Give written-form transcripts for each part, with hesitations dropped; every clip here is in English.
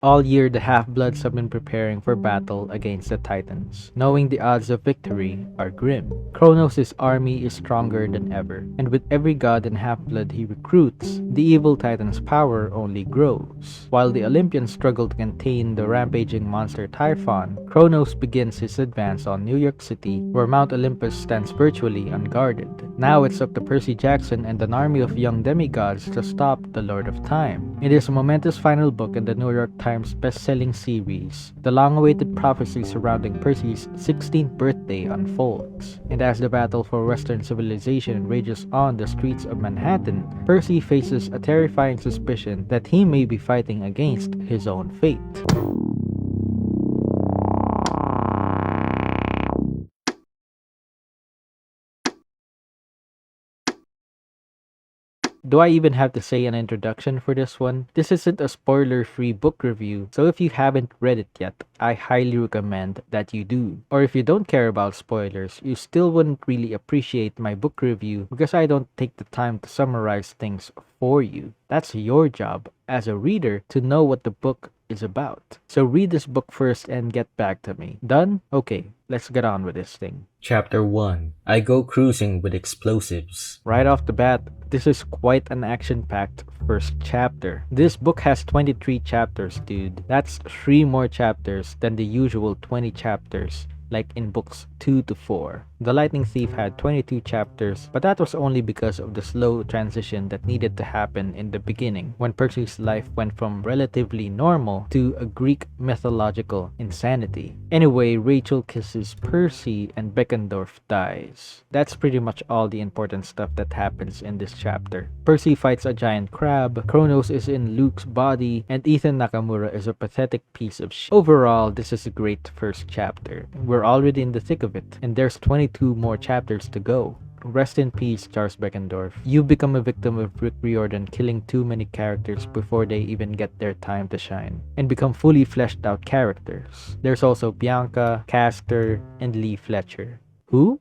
All year, the Half-Bloods have been preparing for battle against the Titans, knowing the odds of victory are grim. Kronos' army is stronger than ever, and with every god and Half-Blood he recruits, the evil Titan's power only grows. While the Olympians struggle to contain the rampaging monster Typhon, Kronos begins his advance on New York City, where Mount Olympus stands virtually unguarded. Now it's up to Percy Jackson and an army of young demigods to stop the Lord of Time. It is a momentous final book in the New York Times best-selling series. The long-awaited prophecy surrounding Percy's 16th birthday unfolds, and as the battle for Western civilization rages on the streets of Manhattan, Percy faces a terrifying suspicion that he may be fighting against his own fate. Do I even have to say an introduction for this one? This isn't a spoiler-free book review, so if you haven't read it yet, I highly recommend that you do. Or if you don't care about spoilers, you still wouldn't really appreciate my book review because I don't take the time to summarize things for you. That's your job as a reader to know what the book is about. So read this book first and get back to me. Done? Okay, let's get on with this thing. Chapter 1. I Go Cruising with Explosives. Right off the bat, this is quite an action-packed first chapter. This book has 23 chapters, dude. That's 3 more chapters than the usual 20 chapters like in books 2 to 4. The Lightning Thief had 22 chapters, but that was only because of the slow transition that needed to happen in the beginning, when Percy's life went from relatively normal to a Greek mythological insanity. Anyway, Rachel kisses Percy and Beckendorf dies. That's pretty much all the important stuff that happens in this chapter. Percy fights a giant crab, Kronos is in Luke's body, and Ethan Nakamura is a pathetic piece of shit. Overall, this is a great first chapter. We're already in the thick of it, and there's 22 more chapters to go. Rest in peace, Charles Beckendorf. You've become a victim of Riordan killing too many characters before they even get their time to shine, and become fully fleshed out characters. There's also Bianca, Castor, and Lee Fletcher. Who?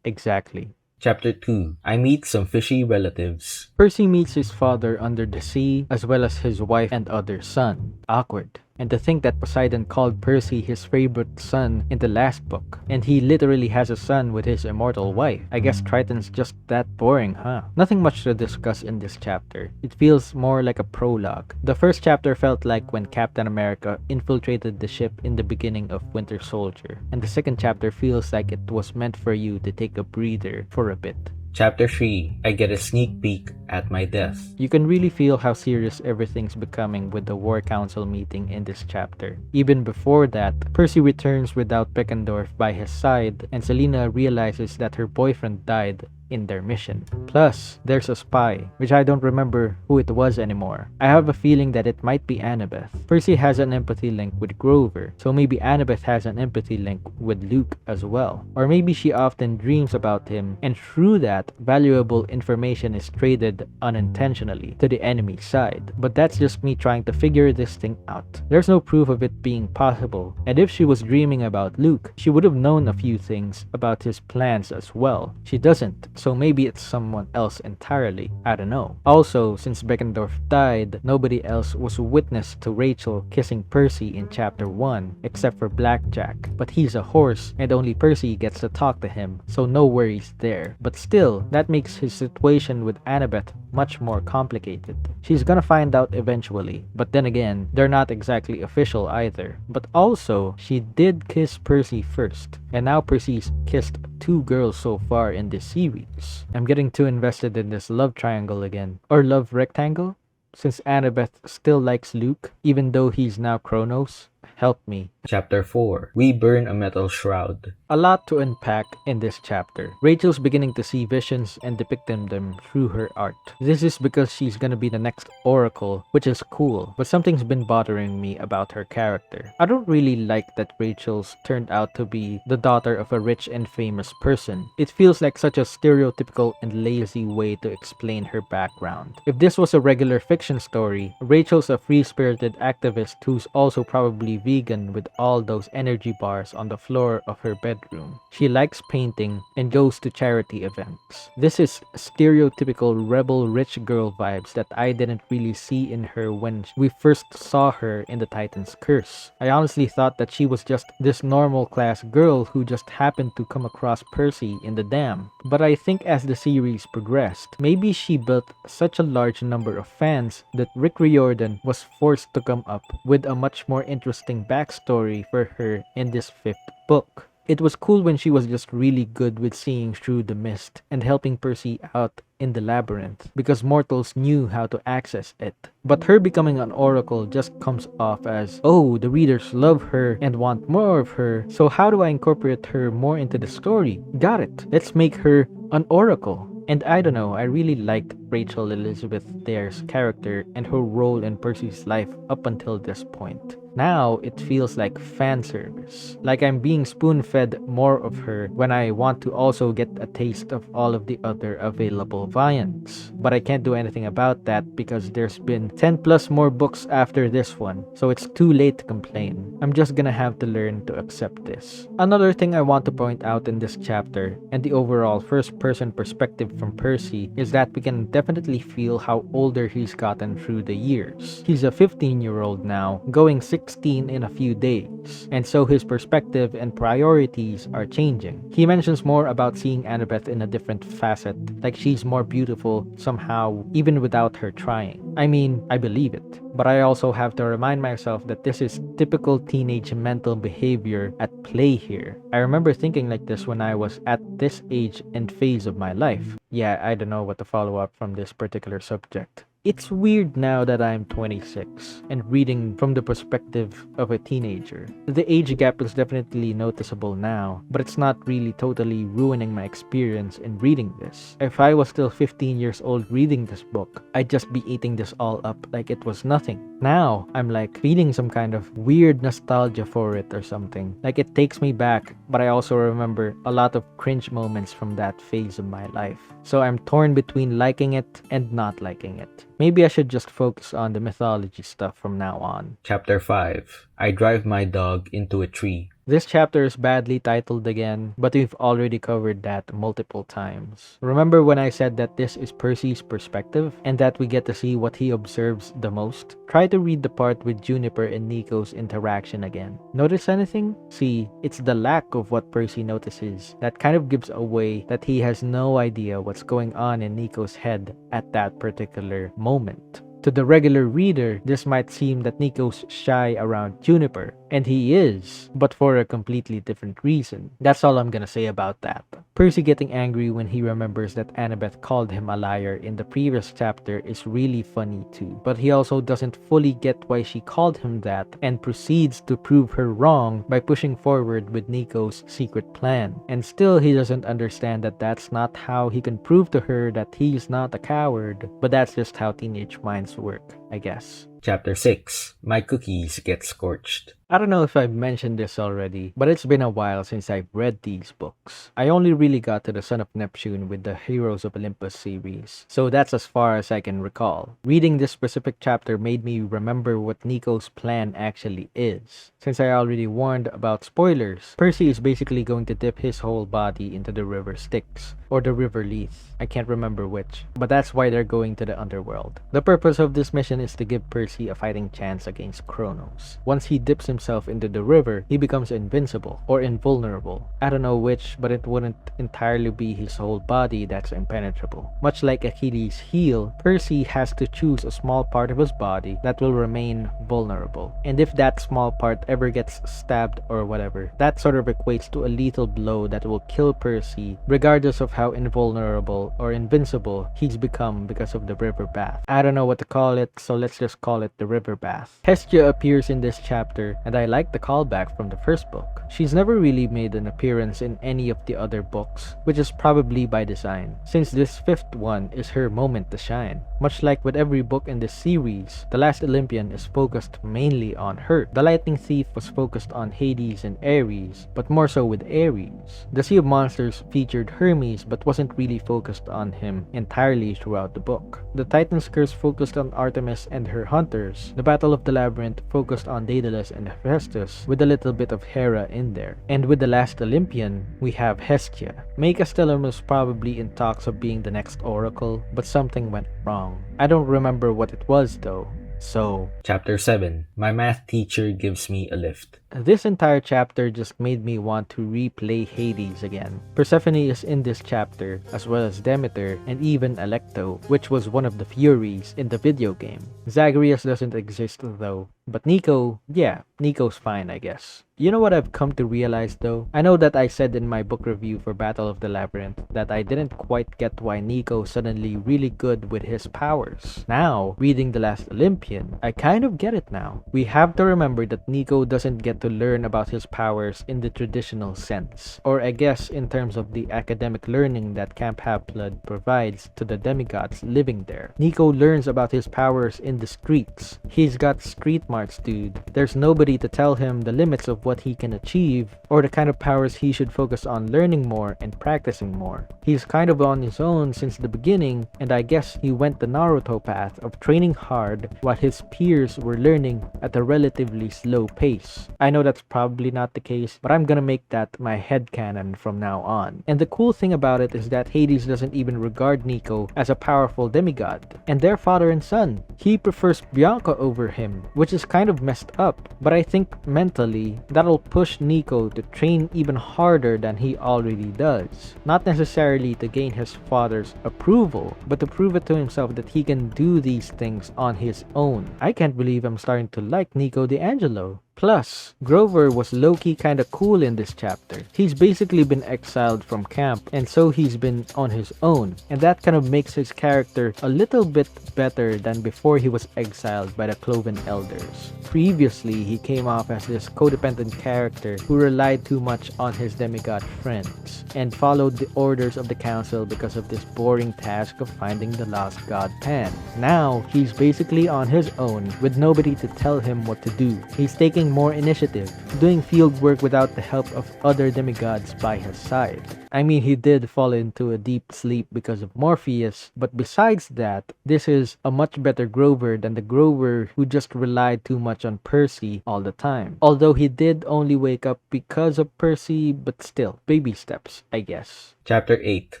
Exactly. Chapter 2. I Meet Some Fishy Relatives. Percy meets his father under the sea, as well as his wife and other son. Awkward. And to think that Poseidon called Percy his favorite son in the last book, and he literally has a son with his immortal wife. I guess Triton's just that boring, huh? Nothing much to discuss in this chapter. It feels more like a prologue. The first chapter felt like when Captain America infiltrated the ship in the beginning of Winter Soldier, and the second chapter feels like it was meant for you to take a breather for a bit. Chapter 3. I Get a Sneak Peek at My Death. You can really feel how serious everything's becoming with the War Council meeting in this chapter. Even before that, Percy returns without Beckendorf by his side, and Selina realizes that her boyfriend died in their mission. Plus, there's a spy, which I don't remember who it was anymore. I have a feeling that it might be Annabeth. Percy has an empathy link with Grover, so maybe Annabeth has an empathy link with Luke as well. Or maybe she often dreams about him, and through that, valuable information is traded unintentionally to the enemy's side. But that's just me trying to figure this thing out. There's no proof of it being possible, and if she was dreaming about Luke, she would have known a few things about his plans as well. She doesn't. So maybe it's someone else entirely. I don't know. Also, since Beckendorf died, nobody else was witness to Rachel kissing Percy in chapter 1, except for Blackjack. But he's a horse, and only Percy gets to talk to him, so no worries there. But still, that makes his situation with Annabeth much more complicated. She's gonna find out eventually, but then again, they're not exactly official either. But also, she did kiss Percy first, and now Percy's kissed 2 girls so far in this series. I'm getting too invested in this love triangle again. Or love rectangle? Since Annabeth still likes Luke, even though he's now Kronos. Help me. Chapter 4. We Burn a Metal Shroud. A lot to unpack in this chapter. Rachel's beginning to see visions and depicting them through her art. This is because she's gonna be the next Oracle, which is cool, but something's been bothering me about her character. I don't really like that Rachel's turned out to be the daughter of a rich and famous person. It feels like such a stereotypical and lazy way to explain her background. If this was a regular fiction story, Rachel's a free-spirited activist who's also probably vegan with all those energy bars on the floor of her bedroom. She likes painting and goes to charity events. This is stereotypical rebel rich girl vibes that I didn't really see in her when we first saw her in the Titan's Curse. I honestly thought that she was just this normal class girl who just happened to come across Percy in the dam. But I think as the series progressed, maybe she built such a large number of fans that Riordan was forced to come up with a much more interesting backstory for her in this 5th book. It was cool when she was just really good with seeing through the mist and helping Percy out in the labyrinth because mortals knew how to access it. But her becoming an oracle just comes off as, oh, the readers love her and want more of her, so how do I incorporate her more into the story? Got it. Let's make her an oracle. And I don't know, I really liked Rachel Elizabeth Dare's character and her role in Percy's life up until this point. Now, it feels like fan service. Like I'm being spoon-fed more of her when I want to also get a taste of all of the other available variants. But I can't do anything about that because there's been 10 plus more books after this one, so it's too late to complain. I'm just gonna have to learn to accept this. Another thing I want to point out in this chapter, and the overall first-person perspective from Percy, is that we can definitely feel how older he's gotten through the years. He's a 15-year-old now, going 16 in a few days, and so his perspective and priorities are changing. He mentions more about seeing Annabeth in a different facet, like she's more beautiful somehow, even without her trying. I mean, I believe it, but I also have to remind myself that this is typical teenage mental behavior at play here. I remember thinking like this when I was at this age and phase of my life. Yeah, I don't know what to follow up from this particular subject. It's weird now that I'm 26 and reading from the perspective of a teenager. The age gap is definitely noticeable now, but it's not really totally ruining my experience in reading this. If I was still 15 years old reading this book, I'd just be eating this all up like it was nothing. Now, I'm like feeling some kind of weird nostalgia for it or something. Like it takes me back, but I also remember a lot of cringe moments from that phase of my life. So I'm torn between liking it and not liking it. Maybe I should just focus on the mythology stuff from now on. Chapter 5. I drive my dog into a tree. This chapter is badly titled again, but we've already covered that multiple times. Remember when I said that this is Percy's perspective and that we get to see what he observes the most? Try to read the part with Juniper and Nico's interaction again. Notice anything? See, it's the lack of what Percy notices that kind of gives away that he has no idea what's going on in Nico's head at that particular moment. To the regular reader, this might seem that Nico's shy around Juniper, and he is, but for a completely different reason. That's all I'm gonna say about that. Percy getting angry when he remembers that Annabeth called him a liar in the previous chapter is really funny too, but he also doesn't fully get why she called him that and proceeds to prove her wrong by pushing forward with Nico's secret plan. And still he doesn't understand that that's not how he can prove to her that he's not a coward, but that's just how teenage minds work, I guess. Chapter 6. My cookies get scorched. I don't know if I've mentioned this already, but it's been a while since I've read these books. I only really got to the Son of Neptune with the Heroes of Olympus series, so that's as far as I can recall. Reading this specific chapter made me remember what Nico's plan actually is. Since I already warned about spoilers, Percy is basically going to dip his whole body into the river Styx, or the river Lethe. I can't remember which, but that's why they're going to the underworld. The purpose of this mission is to give Percy a fighting chance against Kronos. Once he dips himself into the river, he becomes invincible or invulnerable. I don't know which, but it wouldn't entirely be his whole body that's impenetrable. Much like Achilles' heel, Percy has to choose a small part of his body that will remain vulnerable. And if that small part ever gets stabbed or whatever, that sort of equates to a lethal blow that will kill Percy, regardless of how invulnerable or invincible he's become because of the river bath. I don't know what to call it, so let's just call it the river bath. Hestia appears in this chapter, and I like the callback from the first book. She's never really made an appearance in any of the other books, which is probably by design, since this fifth one is her moment to shine. Much like with every book in this series, the last Olympian is focused mainly on her. The Lightning Thief was focused on Hades and Ares, but more so with Ares. The Sea of Monsters featured Hermes but wasn't really focused on him entirely throughout the book. The Titan's Curse focused on Artemis and her hunters. The Battle of the Labyrinth focused on Daedalus and Hephaestus, with a little bit of Hera in there. And with the last Olympian, we have Hestia. May Castellum was probably in talks of being the next Oracle, but something went wrong. I don't remember what it was though. So, Chapter 7. My math teacher gives me a lift. this entire chapter just made me want to replay Hades again. Persephone is in this chapter, as well as Demeter and even Alecto, which was one of the Furies in the video game. Zagreus doesn't exist though, but Nico, yeah, Nico's fine I guess. You know what I've come to realize though? I know that I said in my book review for Battle of the Labyrinth that I didn't quite get why Nico's suddenly really good with his powers. Now, reading The Last Olympian, I kind of get it now. We have to remember that Nico doesn't get to learn about his powers in the traditional sense, or I guess in terms of the academic learning that Camp Half-Blood provides to the demigods living there. Nico learns about his powers in the streets. He's got street smarts, dude. There's nobody to tell him the limits of what he can achieve or the kind of powers he should focus on learning more and practicing more. He's kind of on his own since the beginning, and I guess he went the Naruto path of training hard while his peers were learning at a relatively slow pace. I know that's probably not the case, but I'm gonna make that my headcanon from now on. And the cool thing about it is that Hades doesn't even regard Nico as a powerful demigod, and they're father and son. He prefers Bianca over him, which is kind of messed up, but I think mentally that'll push Nico to train even harder than he already does. Not necessarily to gain his father's approval, but to prove it to himself that he can do these things on his own. I can't believe I'm starting to like Nico D'Angelo. Plus, Grover was low-key kinda cool in this chapter. He's basically been exiled from camp, and so he's been on his own, and that kind of makes his character a little bit better than before he was exiled by the Cloven Elders. Previously, he came off as this codependent character who relied too much on his demigod friends, and followed the orders of the council because of this boring task of finding the lost god Pan. Now, he's basically on his own, with nobody to tell him what to do. He's taking more initiative, doing field work without the help of other demigods by his side. I mean, he did fall into a deep sleep because of Morpheus, but besides that, this is a much better Grover than the Grover who just relied too much on Percy all the time. Although he did only wake up because of Percy, but still, baby steps, I guess. Chapter 8.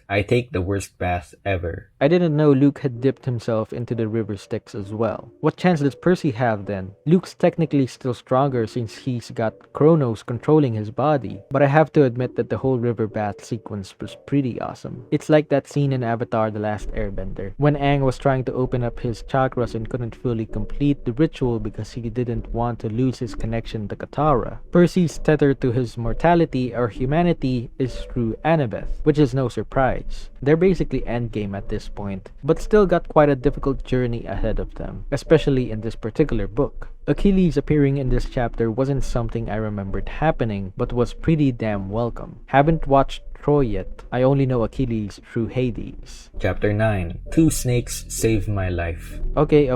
I take the worst bath ever. I didn't know Luke had dipped himself into the river Styx as well. What chance does Percy have then? Luke's technically still stronger since he's got Kronos controlling his body, but I have to admit that the whole river bath sequence was pretty awesome. It's like that scene in Avatar: The Last Airbender, when Aang was trying to open up his chakras and couldn't fully complete the ritual because he didn't want to lose his connection to Katara. Percy's tether to his mortality or humanity is through Annabeth, which is no surprise. They're basically endgame at this point, but still got quite a difficult journey ahead of them, especially in this particular book. Achilles appearing in this chapter wasn't something I remembered happening, but was pretty damn welcome. Haven't watched Troy yet. I only know Achilles through Hades. Chapter 9. 2 snakes saved my life. Okay.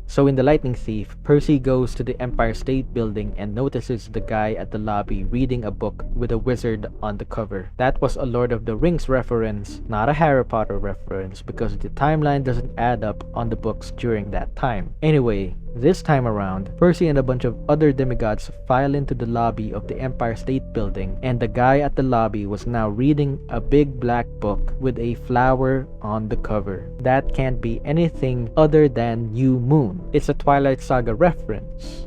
So in The Lightning Thief, Percy goes to the Empire State Building and notices the guy at the lobby reading a book with a wizard on the cover. That was a Lord of the Rings reference, not a Harry Potter reference, because the timeline doesn't add up on the books during that time. Anyway, this time around, Percy and a bunch of other demigods file into the lobby of the Empire State Building, and the guy at the lobby was now reading a big black book with a flower on the cover. That can't be anything other than New Moon. It's a Twilight Saga reference.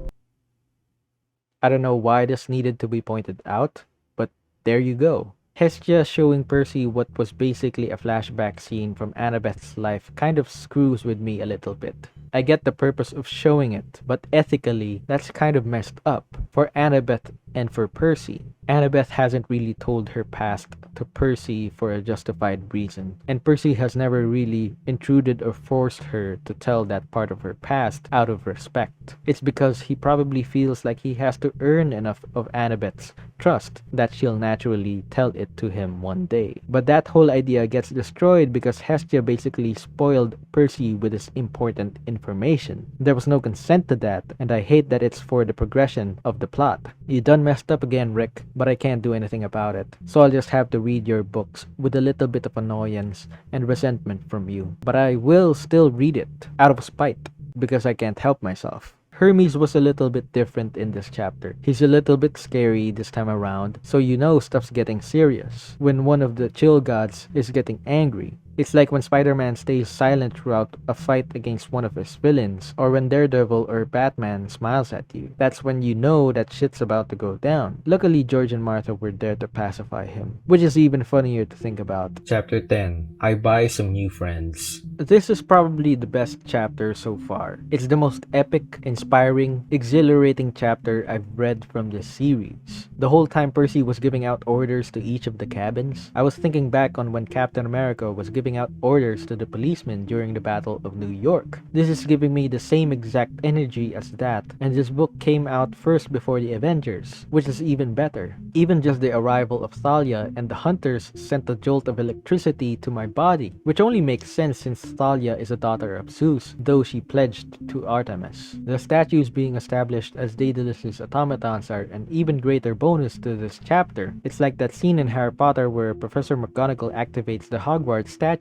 I don't know why this needed to be pointed out, but there you go. Hestia showing Percy what was basically a flashback scene from Annabeth's life kind of screws with me a little bit. I get the purpose of showing it, but ethically, that's kind of messed up for Annabeth and for Percy. Annabeth hasn't really told her past to Percy for a justified reason, and Percy has never really intruded or forced her to tell that part of her past out of respect. It's because he probably feels like he has to earn enough of Annabeth's trust that she'll naturally tell it to him one day. But that whole idea gets destroyed because Hestia basically spoiled Percy with this important information. information. There was no consent to that, and I hate that it's for the progression of the plot. You done messed up again, Rick, but I can't do anything about it. So I'll just have to read your books with a little bit of annoyance and resentment from you. But I will still read it, out of spite, because I can't help myself. Hermes was a little bit different in this chapter. He's a little bit scary this time around, so you know stuff's getting serious. When one of the chill gods is getting angry, it's like when Spider-Man stays silent throughout a fight against one of his villains, or when Daredevil or Batman smiles at you. That's when you know that shit's about to go down. Luckily, George and Martha were there to pacify him, which is even funnier to think about. Chapter 10. I buy some new friends. This is probably the best chapter so far. It's the most epic, inspiring, exhilarating chapter I've read from this series. The whole time Percy was giving out orders to each of the cabins, I was thinking back on when Captain America was giving out orders to the policemen during the Battle of New York. This is giving me the same exact energy as that, and this book came out first before the Avengers, which is even better. Even just the arrival of Thalia and the hunters sent a jolt of electricity to my body, which only makes sense since Thalia is a daughter of Zeus, though she pledged to Artemis. The statues being established as Daedalus' automatons are an even greater bonus to this chapter. It's like that scene in Harry Potter where Professor McGonagall activates the Hogwarts statues.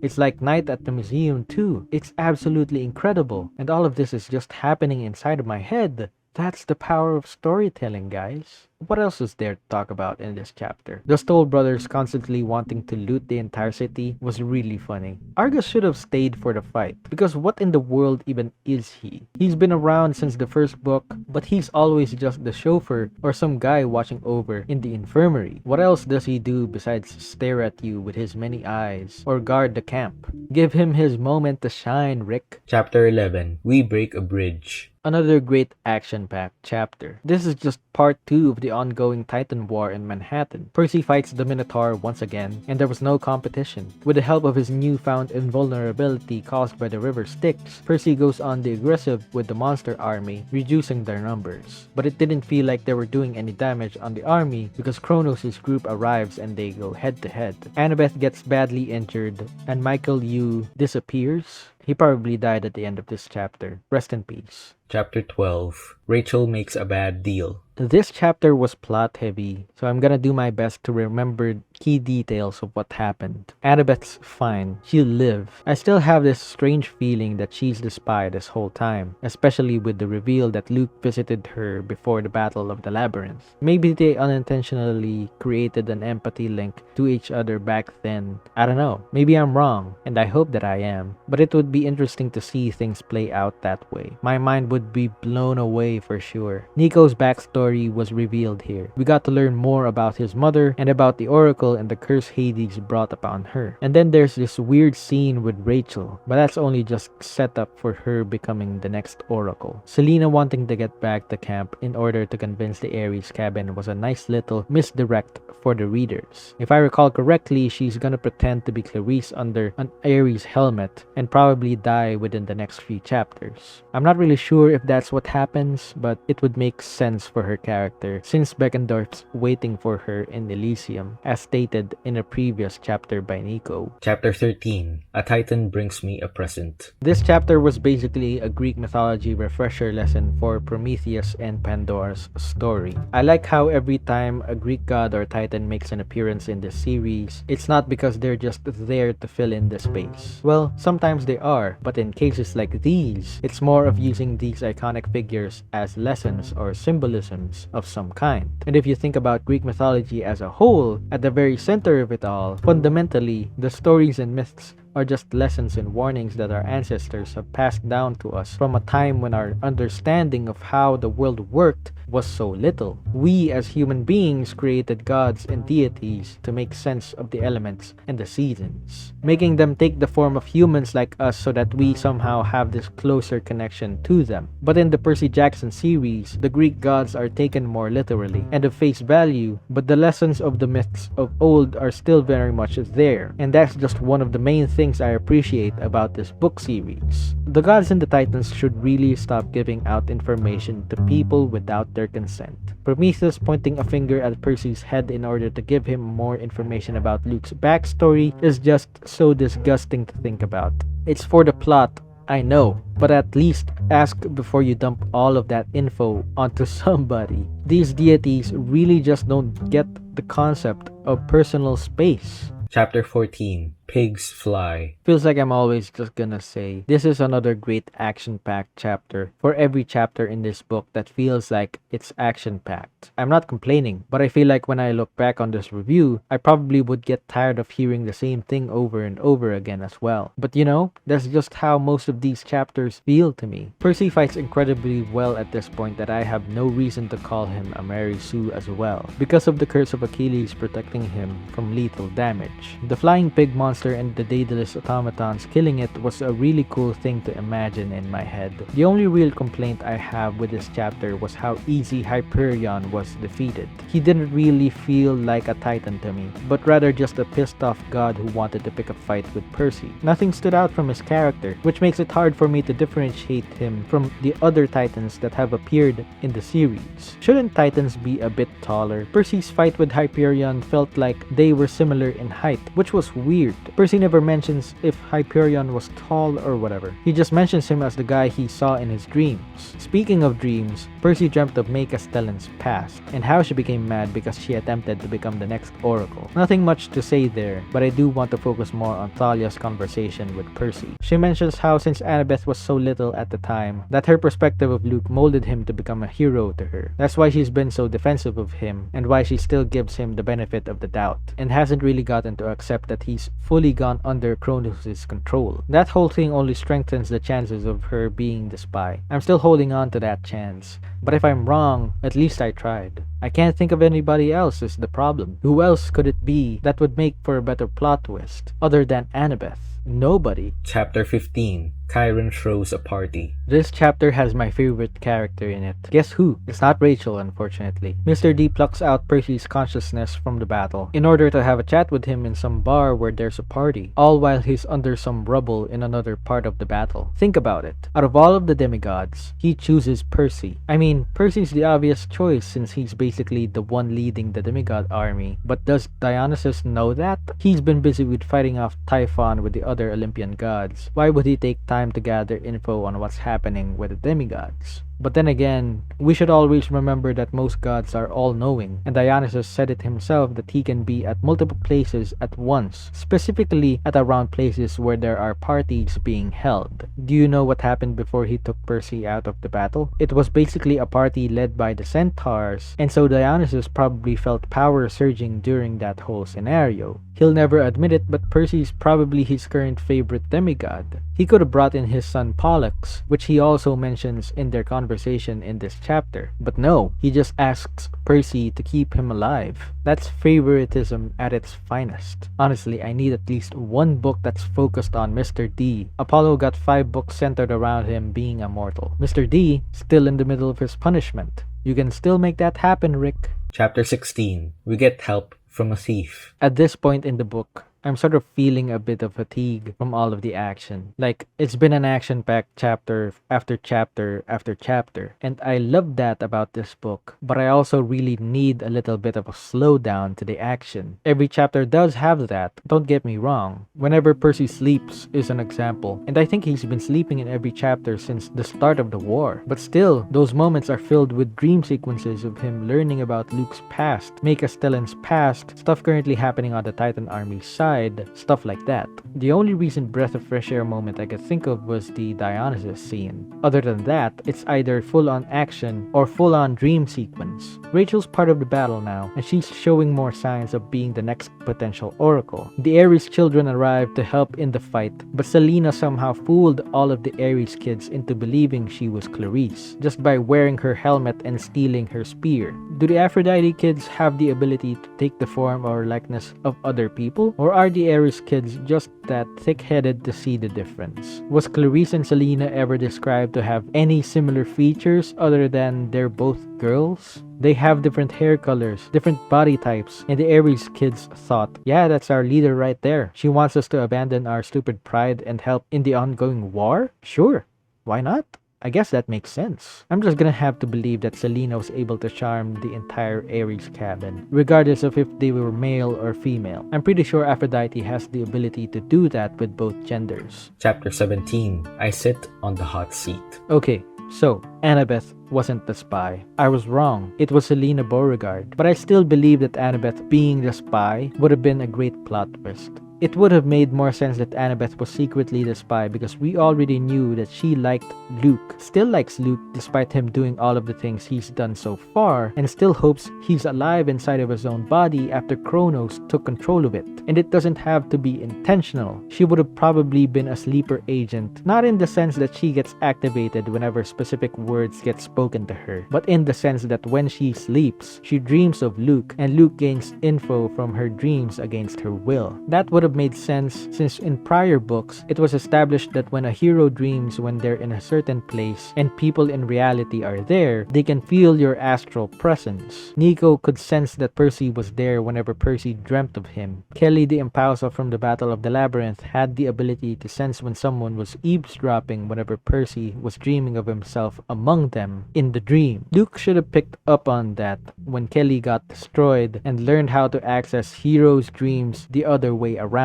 It's like Night at the Museum too. It's absolutely incredible, and all of this is just happening inside of my head. That's the power of storytelling, guys. What else is there to talk about in this chapter? The Stoll brothers constantly wanting to loot the entire city was really funny. Argus should have stayed for the fight, because what in the world even is he? He's been around since the first book, but he's always just the chauffeur or some guy watching over in the infirmary. What else does he do besides stare at you with his many eyes or guard the camp? Give him his moment to shine, Rick. Chapter 11. We break a bridge. Another great action-packed chapter. This is just part 2 of the ongoing Titan War in Manhattan. Percy fights the Minotaur once again, and there was no competition. With the help of his newfound invulnerability caused by the river Styx, Percy goes on the aggressive with the monster army, reducing their numbers. But it didn't feel like they were doing any damage on the army because Kronos' group arrives and they go head-to-head. Annabeth gets badly injured, and Michael Yu disappears. He probably died at the end of this chapter. Rest in peace. Chapter 12. Rachel makes a bad deal. This chapter was plot heavy, so I'm gonna do my best to remember key details of what happened. Annabeth's fine. She'll live. I still have this strange feeling that she's the spy this whole time, especially with the reveal that Luke visited her before the Battle of the Labyrinth. Maybe they unintentionally created an empathy link to each other back then. I don't know. Maybe I'm wrong, and I hope that I am. But it would be interesting to see things play out that way. My mind would be blown away for sure. Nico's backstory was revealed here. We got to learn more about his mother and about the Oracle and the curse Hades brought upon her. And then there's this weird scene with Rachel, but that's only just set up for her becoming the next Oracle. Selena wanting to get back to camp in order to convince the Ares cabin was a nice little misdirect for the readers. If I recall correctly, she's gonna pretend to be Clarice under an Ares helmet and probably die within the next few chapters. I'm not really sure if that's what happens, but it would make sense for her character since Beckendorf's waiting for her in Elysium, as stated in a previous chapter by Nico. Chapter 13. A Titan brings me a present. This chapter was basically a Greek mythology refresher lesson for Prometheus and Pandora's story. I like how every time a Greek god or Titan makes an appearance in this series, it's not because they're just there to fill in the space. Well, sometimes they are, but in cases like these, it's more of using these iconic figures as lessons or symbolisms of some kind. And if you think about Greek mythology as a whole, at the very center of it all, fundamentally, the stories and myths are just lessons and warnings that our ancestors have passed down to us from a time when our understanding of how the world worked was so little. We as human beings created gods and deities to make sense of the elements and the seasons, making them take the form of humans like us so that we somehow have this closer connection to them. But in the Percy Jackson series, the Greek gods are taken more literally and of face value, but the lessons of the myths of old are still very much there, and that's just one of the main things I appreciate about this book series. The gods and the Titans should really stop giving out information to people without their consent. Prometheus pointing a finger at Percy's head in order to give him more information about Luke's backstory is just so disgusting to think about. It's for the plot, I know, but at least ask before you dump all of that info onto somebody. These deities really just don't get the concept of personal space. Chapter 14. Pigs Fly. Feels like I'm always just gonna say, this is another great action-packed chapter. For every chapter in this book that feels like it's action-packed. I'm not complaining, but I feel like when I look back on this review, I probably would get tired of hearing the same thing over and over again as well. But you know, that's just how most of these chapters feel to me. Percy fights incredibly well at this point that I have no reason to call him a Mary Sue as well, because of the curse of Achilles protecting him from lethal damage. The flying pig monster and the daedalus automatons killing it was a really cool thing to imagine in my head. The only real complaint I have with this chapter was how easy Hyperion was defeated. He didn't really feel like a titan to me, but rather just a pissed off god who wanted to pick a fight with Percy. Nothing stood out from his character, which makes it hard for me to differentiate him from the other titans that have appeared in the series. Shouldn't titans be a bit taller? Percy's fight with Hyperion felt like they were similar in height, which was weird. Percy never mentions if Hyperion was tall or whatever. He just mentions him as the guy he saw in his dreams. Speaking of dreams, Percy dreamt of Stellan's past, and how she became mad because she attempted to become the next Oracle. Nothing much to say there, but I do want to focus more on Thalia's conversation with Percy. She mentions how since Annabeth was so little at the time, that her perspective of Luke molded him to become a hero to her. That's why she's been so defensive of him, and why she still gives him the benefit of the doubt, and hasn't really gotten to accept that he's fully gone under Kronos' control. That whole thing only strengthens the chances of her being the spy. I'm still holding on to that chance, but if I'm wrong, at least I tried. I can't think of anybody else is the problem. Who else could it be that would make for a better plot twist, other than Annabeth? Nobody. Chapter 15. Chiron throws a party. This chapter has my favorite character in it. Guess who? It's not Rachel, unfortunately. Mr. D plucks out Percy's consciousness from the battle in order to have a chat with him in some bar where there's a party, all while he's under some rubble in another part of the battle. Think about it. Out of all of the demigods, he chooses Percy. I mean, Percy's the obvious choice since he's basically the one leading the demigod army, but does Dionysus know that? He's been busy with fighting off Typhon with the other Olympian gods. Why would he take time to gather info on what's happening with the demigods? But then again, we should always remember that most gods are all-knowing, and Dionysus said it himself that he can be at multiple places at once, specifically at around places where there are parties being held. Do you know what happened before he took Percy out of the battle? It was basically a party led by the centaurs, and so Dionysus probably felt power surging during that whole scenario. He'll never admit it, but Percy's probably his current favorite demigod. He could have brought in his son Pollux, which he also mentions in their conversation in this chapter. But no, he just asks Percy to keep him alive. That's favoritism at its finest. Honestly, I need at least one book that's focused on Mr. D. Apollo got 5 books centered around him being immortal. Mr. D, still in the middle of his punishment. You can still make that happen, Rick. Chapter 16. We get help from a thief. At this point in the book, I'm sort of feeling a bit of fatigue from all of the action. Like, it's been an action-packed chapter after chapter after chapter, and I love that about this book, but I also really need a little bit of a slowdown to the action. Every chapter does have that, don't get me wrong. Whenever Percy sleeps is an example, and I think he's been sleeping in every chapter since the start of the war. But still, those moments are filled with dream sequences of him learning about Luke's past, Stellan's past, stuff currently happening on the Titan army's side, stuff like that. The only recent breath of fresh air moment I could think of was the Dionysus scene. Other than that, it's either full-on action or full-on dream sequence. Rachel's part of the battle now, and she's showing more signs of being the next potential Oracle. The Ares children arrived to help in the fight, but Selena somehow fooled all of the Ares kids into believing she was Clarice, just by wearing her helmet and stealing her spear. Do the Aphrodite kids have the ability to take the form or likeness of other people? Or are the Ares kids just that thick-headed to see the difference? Was Clarice and Selena ever described to have any similar features other than they're both girls? They have different hair colors, different body types, and the Ares kids thought, yeah, that's our leader right there. She wants us to abandon our stupid pride and help in the ongoing war? Sure, why not? I guess that makes sense. I'm just gonna have to believe that Selena was able to charm the entire Ares cabin, regardless of if they were male or female. I'm pretty sure Aphrodite has the ability to do that with both genders. Chapter 17. I sit on the hot seat. Okay, so Annabeth wasn't the spy. I was wrong. It was Selena Beauregard. But I still believe that Annabeth being the spy would have been a great plot twist. It would have made more sense that Annabeth was secretly the spy because we already knew that she liked Luke, still likes Luke despite him doing all of the things he's done so far, and still hopes he's alive inside of his own body after Kronos took control of it. And it doesn't have to be intentional. She would have probably been a sleeper agent, not in the sense that she gets activated whenever specific words get spoken to her, but in the sense that when she sleeps, she dreams of Luke, and Luke gains info from her dreams against her will. That would have made sense since in prior books, it was established that when a hero dreams when they're in a certain place and people in reality are there, they can feel your astral presence. Nico could sense that Percy was there whenever Percy dreamt of him. Kelly the Impulsive from the Battle of the Labyrinth had the ability to sense when someone was eavesdropping whenever Percy was dreaming of himself among them in the dream. Luke should have picked up on that when Kelly got destroyed and learned how to access heroes' dreams the other way around.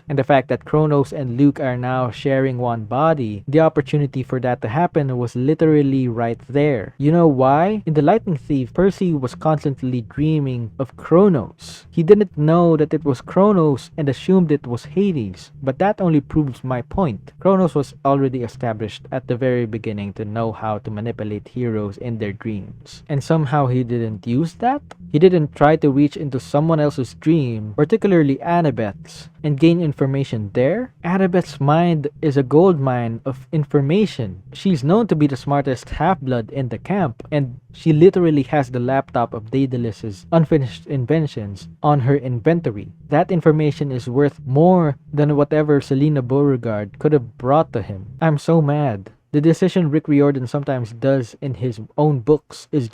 And the fact that Kronos and Luke are now sharing one body, the opportunity for that to happen was literally right there. You know why? In The Lightning Thief, Percy was constantly dreaming of Kronos. He didn't know that it was Kronos and assumed it was Hades, but that only proves my point. Kronos was already established at the very beginning to know how to manipulate heroes in their dreams. And somehow he didn't use that? He didn't try to reach into someone else's dream, particularly Annabeth's, and gain information there? Annabeth's mind is a goldmine of information. She's known to be the smartest half-blood in the camp, and she literally has the laptop of Daedalus's unfinished inventions on her inventory. That information is worth more than whatever Selena Beauregard could have brought to him. I'm so mad. The decision Rick Riordan sometimes does in his own books is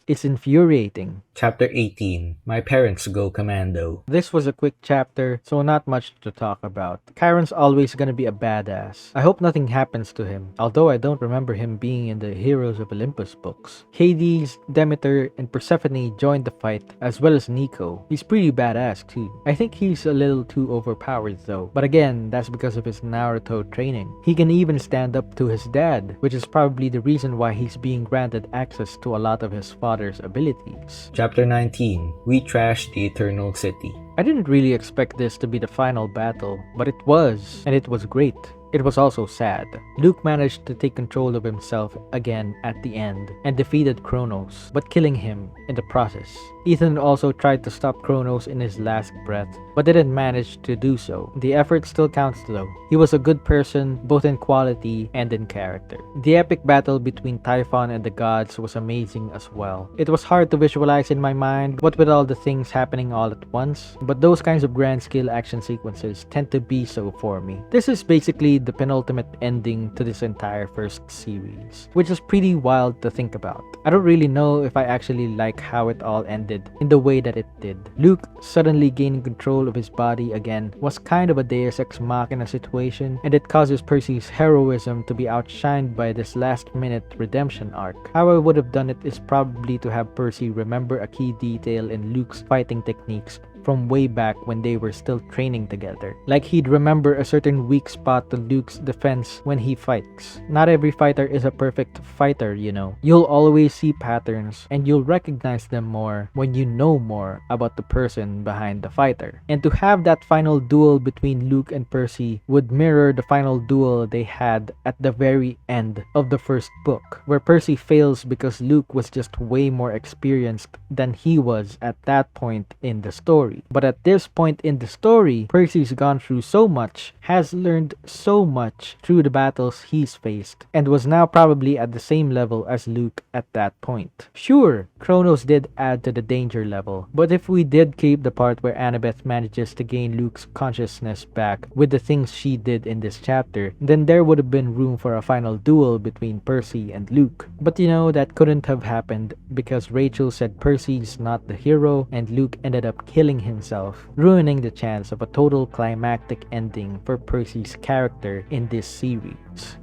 it's infuriating. Chapter 18. My parents go commando. This was a quick chapter, so not much to talk about. Chiron's always gonna be a badass. I hope nothing happens to him, although I don't remember him being in the Heroes of Olympus books. Hades, Demeter, and Persephone joined the fight, as well as Nico. He's pretty badass too. I think he's a little too overpowered though, but again, that's because of his Naruto training. He can even stand up to his dad, which is probably the reason why he's being granted access to a lot of his father's abilities. Chapter 19. We trash the Eternal City. I didn't really expect this to be the final battle, but it was, and it was great. It was also sad. Luke managed to take control of himself again at the end and defeated Kronos, but killing him in the process. Ethan also tried to stop Kronos in his last breath, but didn't manage to do so. The effort still counts though. He was a good person both in quality and in character. The epic battle between Typhon and the gods was amazing as well. It was hard to visualize in my mind, what with all the things happening all at once, but those kinds of grand scale action sequences tend to be so for me. This is basically the penultimate ending to this entire first series, which is pretty wild to think about. I don't really know if I actually like how it all ended in the way that it did. Luke suddenly gaining control of his body again was kind of a Deus Ex Machina situation, and it causes Percy's heroism to be outshined by this last-minute redemption arc. How I would have done it is probably to have Percy remember a key detail in Luke's fighting techniques from way back when they were still training together. Like he'd remember a certain weak spot to Luke's defense when he fights. Not every fighter is a perfect fighter, you know. You'll always see patterns and you'll recognize them more when you know more about the person behind the fighter. And to have that final duel between Luke and Percy would mirror the final duel they had at the very end of the first book, where Percy fails because Luke was just way more experienced than he was at that point in the story. But at this point in the story, Percy's gone through so much, has learned so much through the battles he's faced, and was now probably at the same level as Luke at that point. Sure, Kronos did add to the danger level, but if we did keep the part where Annabeth manages to gain Luke's consciousness back with the things she did in this chapter, then there would have been room for a final duel between Percy and Luke. But you know, that couldn't have happened because Rachel said Percy's not the hero and Luke ended up killing himself, ruining the chance of a total climactic ending for Percy's character in this series.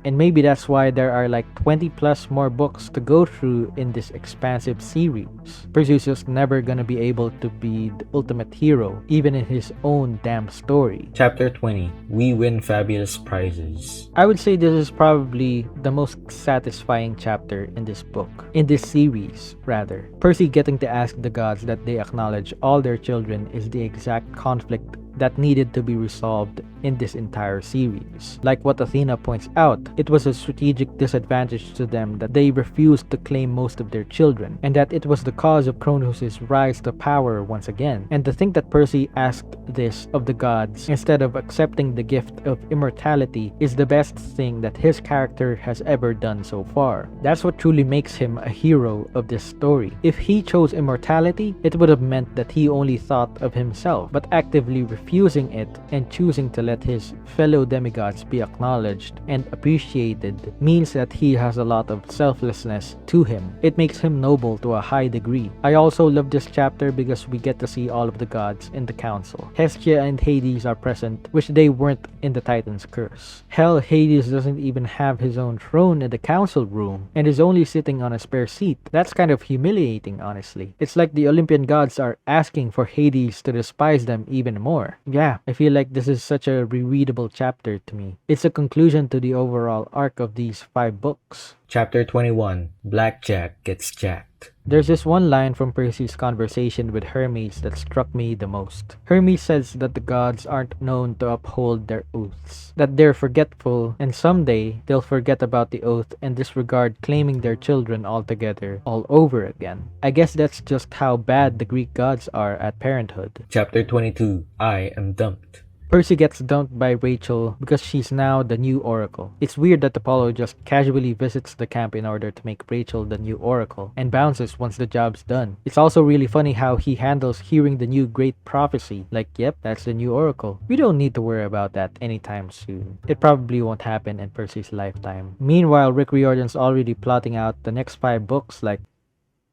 And maybe that's why there are like 20 plus more books to go through in this expansive series. Percy's just never gonna be able to be the ultimate hero, even in his own damn story. Chapter 20. We win fabulous prizes. I would say this is probably the most satisfying chapter in this book. In this series, rather. Percy getting to ask the gods that they acknowledge all their children is the exact conflict that needed to be resolved in this entire series. Like what Athena points out, it was a strategic disadvantage to them that they refused to claim most of their children, and that it was the cause of Kronos' rise to power once again. And to think that Percy asked this of the gods instead of accepting the gift of immortality is the best thing that his character has ever done so far. That's what truly makes him a hero of this story. If he chose immortality, it would have meant that he only thought of himself, but actively refusing it and choosing to let his fellow demigods be acknowledged and appreciated means that he has a lot of selflessness to him. It makes him noble to a high degree. I also love this chapter because we get to see all of the gods in the council. Hestia and Hades are present, which they weren't in the Titan's Curse. Hell, Hades doesn't even have his own throne in the council room and is only sitting on a spare seat. That's kind of humiliating, honestly. It's like the Olympian gods are asking for Hades to despise them even more. Yeah, I feel like this is such a rereadable chapter to me. It's a conclusion to the overall arc of these 5 books. Chapter 21. Blackjack gets jacked. There's this one line from Percy's conversation with Hermes that struck me the most. Hermes says that the gods aren't known to uphold their oaths, that they're forgetful, and someday they'll forget about the oath and disregard claiming their children altogether, all over again. I guess that's just how bad the Greek gods are at parenthood. Chapter 22. I am dumped. Percy gets dumped by Rachel because she's now the new Oracle. It's weird that Apollo just casually visits the camp in order to make Rachel the new Oracle and bounces once the job's done. It's also really funny how he handles hearing the new great prophecy. Like, yep, that's the new Oracle. We don't need to worry about that anytime soon. It probably won't happen in Percy's lifetime. Meanwhile, Rick Riordan's already plotting out the next 5 books like,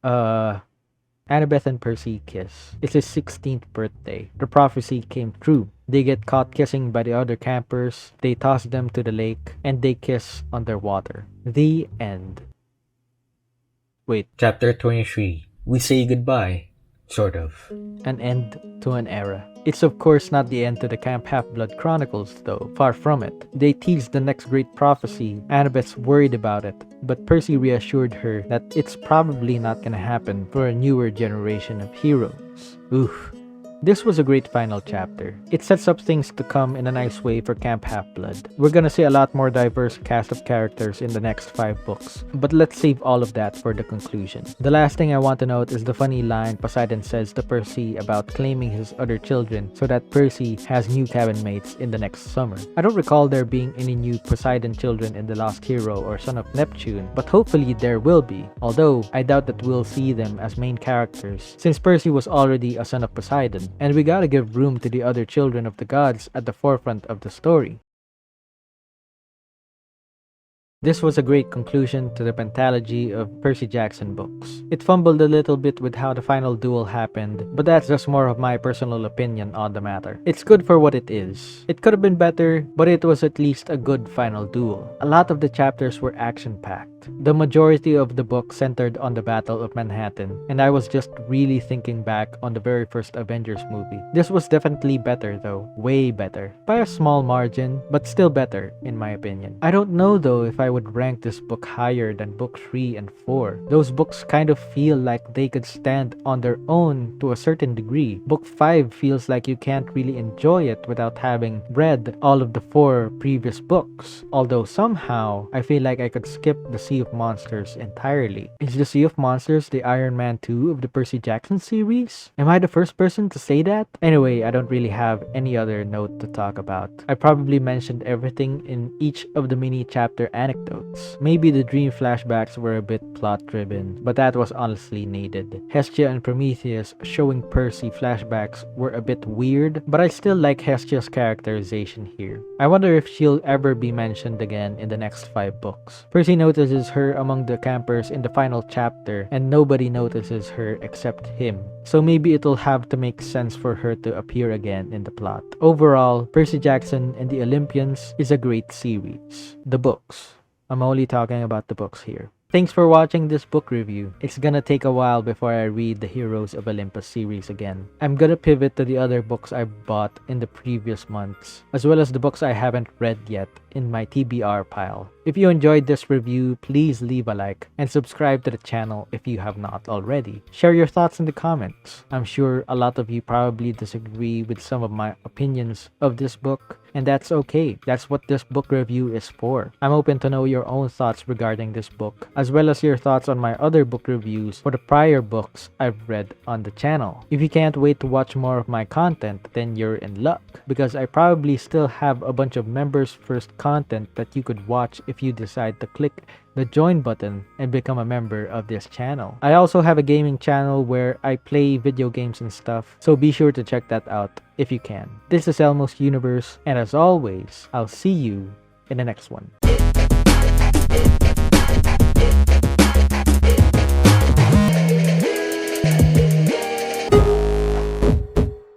Annabeth and Percy kiss. It's his 16th birthday. The prophecy came true. They get caught kissing by the other campers, they toss them to the lake, and they kiss underwater. The end. Wait, Chapter 23. We say goodbye. Sort of. an end to an era. It's of course not the end to the Camp Half-Blood Chronicles though, far from it. They teased the next great prophecy, Annabeth's worried about it, but Percy reassured her that it's probably not gonna happen for a newer generation of heroes. Oof. This was a great final chapter. It sets up things to come in a nice way for Camp Half-Blood. We're gonna see a lot more diverse cast of characters in the next 5 books, but let's save all of that for the conclusion. The last thing I want to note is the funny line Poseidon says to Percy about claiming his other children so that Percy has new cabin mates in the next summer. I don't recall there being any new Poseidon children in The Lost Hero or Son of Neptune, but hopefully there will be, although I doubt that we'll see them as main characters since Percy was already a son of Poseidon. And we gotta give room to the other children of the gods at the forefront of the story. This was a great conclusion to the pentalogy of Percy Jackson books. It fumbled a little bit with how the final duel happened, but that's just more of my personal opinion on the matter. It's good for what it is. It could have been better, but it was at least a good final duel. A lot of the chapters were action-packed. The majority of the book centered on the Battle of Manhattan, and I was just really thinking back on the very first Avengers movie. This was definitely better though, way better. By a small margin, but still better in my opinion. I don't know though if I would rank this book higher than book 3 and 4. Those books kind of feel like they could stand on their own to a certain degree. Book 5 feels like you can't really enjoy it without having read all of the 4 previous books. Although somehow, I feel like I could skip the Sea of Monsters entirely. Is the Sea of Monsters the Iron Man 2 of the Percy Jackson series? Am I the first person to say that? Anyway, I don't really have any other note to talk about. I probably mentioned everything in each of the mini chapter anecdotes anecdotes. Maybe the dream flashbacks were a bit plot-driven, but that was honestly needed. Hestia and Prometheus showing Percy flashbacks were a bit weird, but I still like Hestia's characterization here. I wonder if she'll ever be mentioned again in the next 5 books. Percy notices her among the campers in the final chapter, and nobody notices her except him. So maybe it'll have to make sense for her to appear again in the plot. Overall, Percy Jackson and the Olympians is a great series. The books. I'm only talking about the books here. Thanks for watching this book review. It's gonna take a while before I read the Heroes of Olympus series again. I'm gonna pivot to the other books I bought in the previous months, as well as the books I haven't read yet in my TBR pile. If you enjoyed this review, please leave a like and subscribe to the channel if you have not already. Share your thoughts in the comments. I'm sure a lot of you probably disagree with some of my opinions of this book, and that's okay. That's what this book review is for. I'm open to know your own thoughts regarding this book, as well as your thoughts on my other book reviews for the prior books I've read on the channel. If you can't wait to watch more of my content, then you're in luck, because I probably still have a bunch of members first content that you could watch if you decide to click the join button and become a member of this channel. I also have a gaming channel where I play video games and stuff, so be sure to check that out if you can. This is Elmo's Universe, and as always, I'll see you in the next one.